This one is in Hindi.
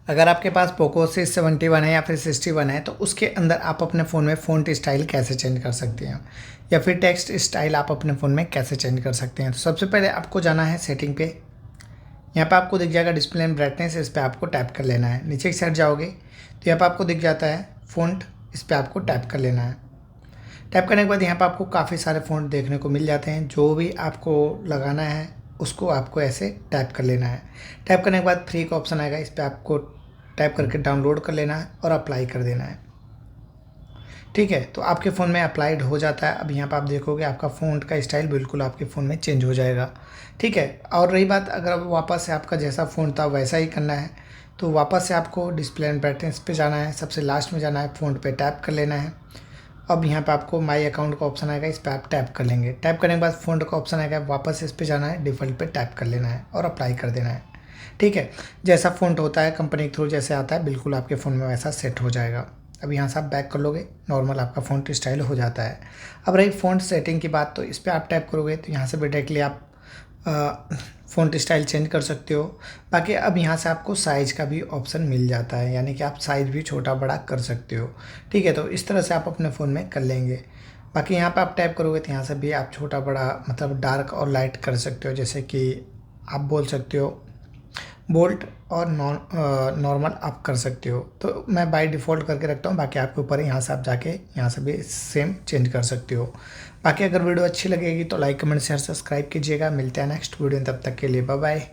अगर आपके पास पोको C71 है या फिर 61 है तो उसके अंदर आप अपने फ़ोन में फ़ॉन्ट स्टाइल कैसे चेंज कर सकते हैं या फिर टेक्स्ट स्टाइल आप अपने फ़ोन में कैसे चेंज कर सकते हैं। तो सबसे पहले आपको जाना है सेटिंग पे। यहाँ पे आपको दिख जाएगा डिस्प्ले एंड ब्राइटनेस, इस पर आपको टैप कर लेना है। नीचे की साइड जाओगे तो यहाँ पर आपको दिख जाता है फ़ॉन्ट, इस पर आपको टैप कर लेना है। टैप करने के बाद यहाँ पर आपको काफ़ी सारे फ़ॉन्ट देखने को मिल जाते हैं। जो भी आपको लगाना है उसको आपको ऐसे टैप कर लेना है। टैप करने के बाद फ्री का ऑप्शन आएगा, इस पर आपको टैप करके डाउनलोड कर लेना है और अप्लाई कर देना है। ठीक है, तो आपके फ़ोन में अप्लाइड हो जाता है। अब यहाँ पर आप देखोगे आपका फ़ॉन्ट का स्टाइल बिल्कुल आपके फ़ोन में चेंज हो जाएगा। ठीक है, और रही बात अगर वापस से आपका जैसा फ़ॉन्ट था वैसा ही करना है तो वापस से आपको डिस्प्ले एंड ब्राइटनेस पे जाना है, सबसे लास्ट में जाना है, फ़ॉन्ट पे टैप कर लेना है। अब यहाँ पे आपको माई अकाउंट का ऑप्शन आएगा, इस पर आप टैप कर लेंगे। टैप करने के बाद फ़ॉन्ट का ऑप्शन आएगा, वापस इस पे जाना है, डिफ़ॉल्ट पे टैप कर लेना है और अप्लाई कर देना है। ठीक है, जैसा फ़ॉन्ट होता है कंपनी के थ्रू जैसे आता है बिल्कुल आपके फ़ोन में वैसा सेट हो जाएगा। अब यहाँ से आप बैक कर लोगे, नॉर्मल आपका फ़ॉन्ट स्टाइल हो जाता है। अब रही फ़ॉन्ट सेटिंग की बात, तो इस पर आप टैप करोगे तो यहाँ से भी डायरेक्टली आप फ़ॉन्ट स्टाइल चेंज कर सकते हो। बाकी अब यहाँ से आपको साइज़ का भी ऑप्शन मिल जाता है, यानी कि आप साइज़ भी छोटा बड़ा कर सकते हो। ठीक है, तो इस तरह से आप अपने फ़ोन में कर लेंगे। बाकी यहाँ पे आप टैप करोगे तो यहाँ से भी आप छोटा बड़ा मतलब डार्क और लाइट कर सकते हो, जैसे कि आप बोल सकते हो बोल्ट और नॉर्मल आप कर सकते हो। तो मैं बाय डिफ़ॉल्ट करके रखता हूँ, बाकी आपके ऊपर है, यहाँ से आप जाके यहाँ से भी सेम चेंज कर सकते हो। बाकी अगर वीडियो अच्छी लगेगी तो लाइक कमेंट शेयर सब्सक्राइब कीजिएगा। मिलते हैं नेक्स्ट वीडियो, तब तक के लिए बाय बाय।